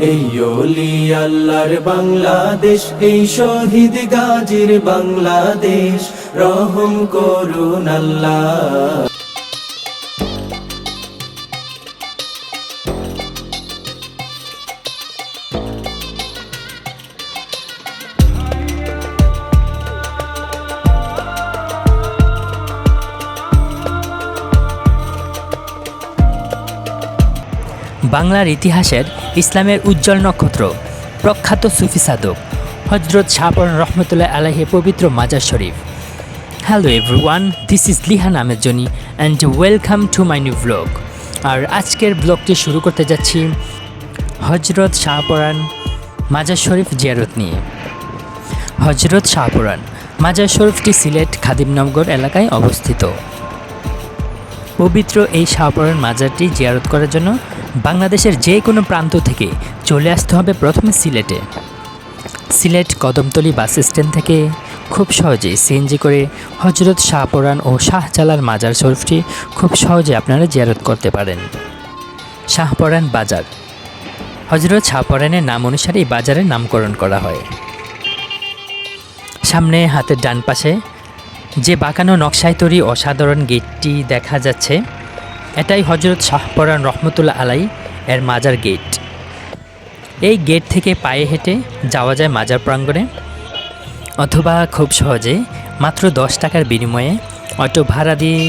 এই ওলি আল্লাহর বাংলাদেশ, এই শহীদ গাজীর বাংলাদেশ, রহম করুন আল্লাহ। বাংলার ইতিহাসের ইসলামের উজ্জ্বল নক্ষত্র, প্রখ্যাত সুফি সাধক হযরত শাহপরান রহমতুল্লাহ আলাইহির পবিত্র মাজার শরীফ। Hello everyone, this is Lihan Ahmed Jony and welcome to my new blog. আর আজকের ব্লগটি শুরু করতে যাচ্ছি হযরত শাহপরান মাজার শরীফ জিয়ারত নিয়ে। হযরত শাহপরান মাজার শরীফটি সিলেট খাদিমনগর এলাকায় অবস্থিত। পবিত্র এই শাহপরান মাজারটি জিয়ারত করার জন্য বাংলাদেশের যে কোনো প্রান্ত থেকে চলে আসতে হবে প্রথমে সিলেটে। সিলেট কদমতলী বাস স্ট্যান্ড থেকে খুব সহজেই সিএনজি করে হযরত শাহপরান ও শাহজালাল মাজার শরীফটি খুব সহজে আপনারা জিয়ারত করতে পারেন। শাহপরান বাজার, হযরত শাহপরানের নাম অনুসারে এই বাজারের নামকরণ করা হয়। সামনে হাতের ডান পাশে যে বাঁকানো নকশায় তৈরি অসাধারণ গেটটি দেখা যাচ্ছে, এটাই হযরত শাহপরান রহমতুল্লাহ আলাই এর মাজার গেট। এই গেট থেকে পায়ে হেঁটে যাওয়া যায় মাজার প্রাঙ্গণে, অথবা খুব সহজে মাত্র 10 টাকার বিনিময়ে অটো ভাড়া দিয়ে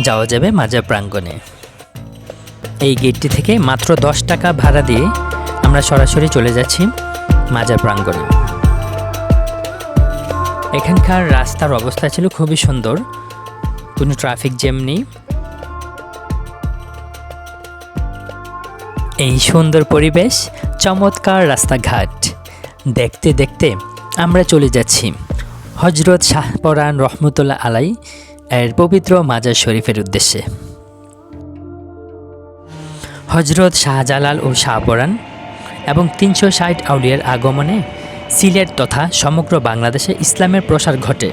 যাওয়া যাবে মাজার প্রাঙ্গণে। এই গেটটি থেকে মাত্র 10 টাকা ভাড়া দিয়ে আমরা সরাসরি চলে যাচ্ছি মাজার প্রাঙ্গণে। এখানকার রাস্তার অবস্থা ছিল খুবই সুন্দর, কোনো ট্রাফিক জ্যাম নেই। এই সুন্দর পরিবেশ, চমৎকার রাস্তাঘাট দেখতে দেখতে আমরা চলে যাচ্ছি হযরত শাহপরান রহমতুল্লাহ আলাই এর পবিত্র মাজার শরীফের উদ্দেশ্যে। হযরত শাহজালাল ও শাহপরান এবং 360 আউলিয়ার আগমনে সিলেট তথা সমগ্র বাংলাদেশে ইসলামের প্রসার ঘটে।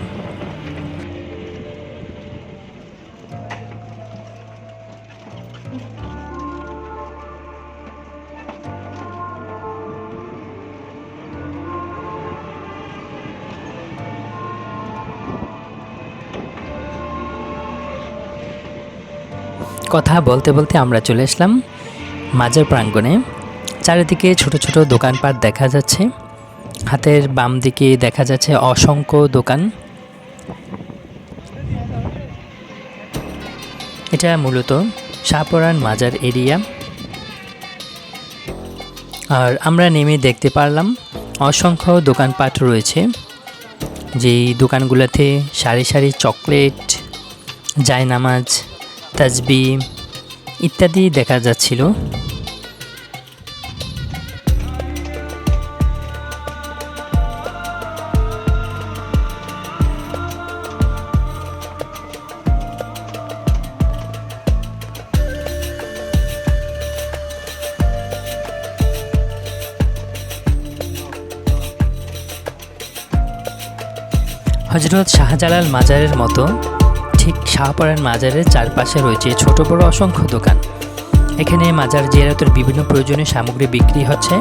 কথা বলতে বলতে আমরা চলে আসলাম মাজার প্রাঙ্গণে। চারিদিকে ছোট ছোট দোকানপাট দেখা যাচ্ছে, হাতের বাম দিকে দেখা যাচ্ছে অসংখ্য দোকান। এটা মূলত শাহপরান মাজার এরিয়া। আর আমরা নেমে দেখতে পারলাম অসংখ্য দোকানপাট রয়েছে, যেই দোকানগুলোতে সারি সারি চকলেট, জায়নামাজ, তাসবি ইত্যাদি দেখা যাচ্ছিল। হযরত শাহজালাল মাজারের মতো ঠিক শাহপরান মাজারের চারপাশে রয়েছে ছোট বড় অসংখ্য দোকান। এখানে মাজার জিয়ারতের বিভিন্ন প্রয়োজনীয় সামগ্রী বিক্রি হচ্ছে।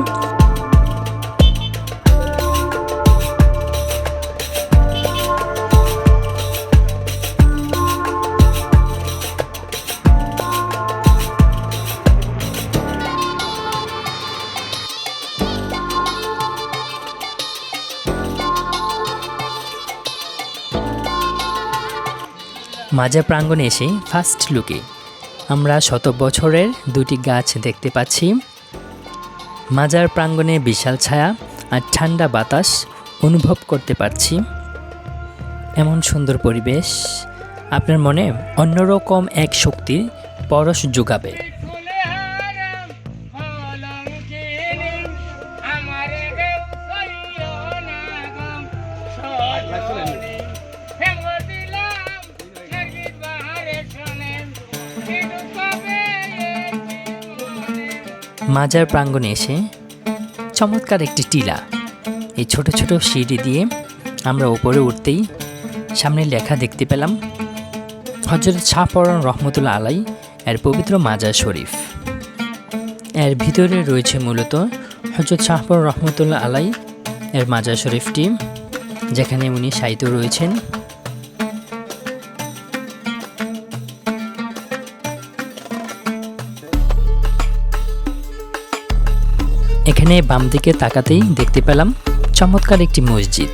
মাজার প্রাঙ্গণে এসে ফার্স্ট লুকে আমরা শত বছরের দুটি গাছ দেখতে পাচ্ছি। মাজার প্রাঙ্গণে বিশাল ছায়া আর ঠান্ডা বাতাস অনুভব করতে পারছি। এমন সুন্দর পরিবেশ আপনার মনে অন্যরকম এক শক্তির পরশ যোগাবে। মাজার প্রাঙ্গণে এসে চমৎকার একটি টিলা, এই ছোট ছোট সিঁড়ি দিয়ে আমরা উপরে উঠতেই সামনে লেখা দেখতে পেলাম হযরত শাহপরান রহমতুল্লাহ আলাই এর পবিত্র মাজার শরীফ। এর ভিতরে রয়েছে মূলত হযরত শাহপরান রহমতুল্লাহ আলাই এর মাজার শরীফটি, যেখানে উনি শায়িত রয়েছেন। এখানে বাম দিকে তাকাতেই দেখতে পেলাম চমৎকার একটি মসজিদ,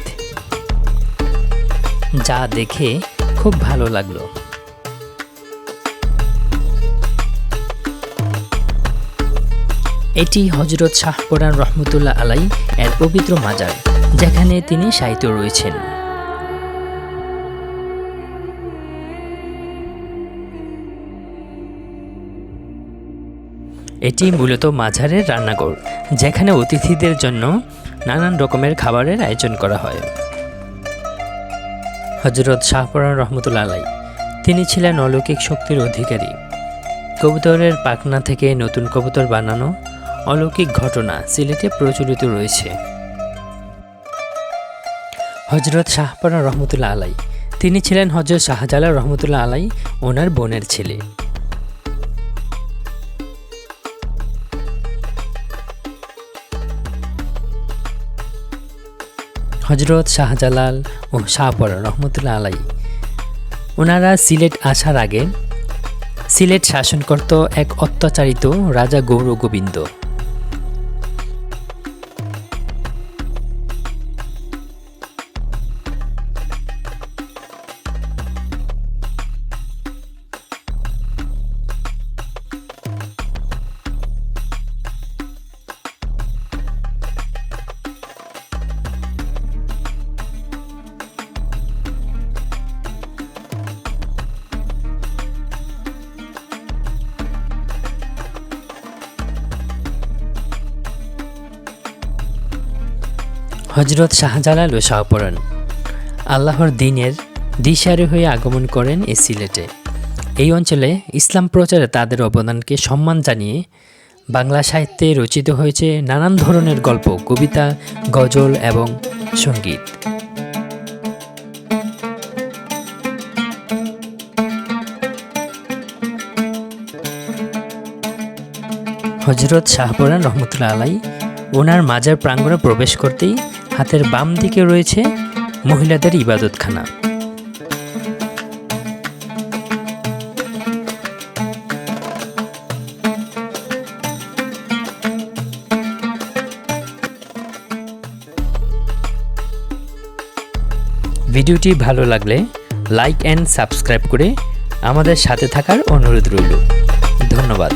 যা দেখে খুব ভালো লাগলো। এটি হযরত শাহপরান রহমতুল্লাহ আলাই এর পবিত্র মাজার, যেখানে তিনি শায়িত রয়েছেন। এটি মূলত মাজারের রান্নাঘর, যেখানে অতিথিদের জন্য নানান রকমের খাবারের আয়োজন করা হয়। হযরত শাহপরান রহমতুল্লাহ আলাই তিনি ছিলেন অলৌকিক শক্তির অধিকারী। কবুতরের পাখনা থেকে নতুন কবুতর বানানো অলৌকিক ঘটনা সিলেটে প্রচলিত রয়েছে। হযরত শাহপরান রহমতুল্লাহ আলাই তিনি ছিলেন হযরত শাহজালাল রহমতুল্লাহ আলাই ওনার বোনের ছেলে। হযরত শাহজালাল ও শাহপরান রহমতুল্লাহ আলাই ওনারা সিলেট আসার আগে সিলেট শাসন করত এক অত্যাচারিত রাজা গৌর গোবিন্দ। হযরত শাহজালাল ও শাহপরান আল্লাহর দ্বীনের দিশারি হয়ে আগমন করেন এই সিলেটে। এই অঞ্চলে ইসলাম প্রচারে তাদের অবদানকে সম্মান জানিয়ে বাংলা সাহিত্যে রচিত হয়েছে নানান ধরনের গল্প, কবিতা, গজল এবং সঙ্গীত। হযরত শাহপরান রহমতুল্লাহ আলাই ওনার মাজার প্রাঙ্গণে প্রবেশ করতেই হাতের বাম দিকে রয়েছে মহিলাদের ইবাদতখানা। ভিডিওটি ভালো লাগলে লাইক অ্যান্ড সাবস্ক্রাইব করে আমাদের সাথে থাকার অনুরোধ রইল। ধন্যবাদ।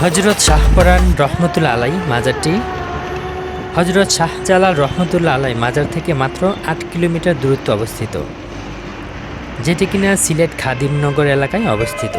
হযরত শাহপরান রহমতুল্লাহ আলাই মাজারটি হযরত শাহজালাল রহমতুল্লাহ আলাই মাজার থেকে মাত্র ৮ কিলোমিটার দূরত্বে অবস্থিত, যেটি কিনা সিলেট খাদিমনগর এলাকায় অবস্থিত।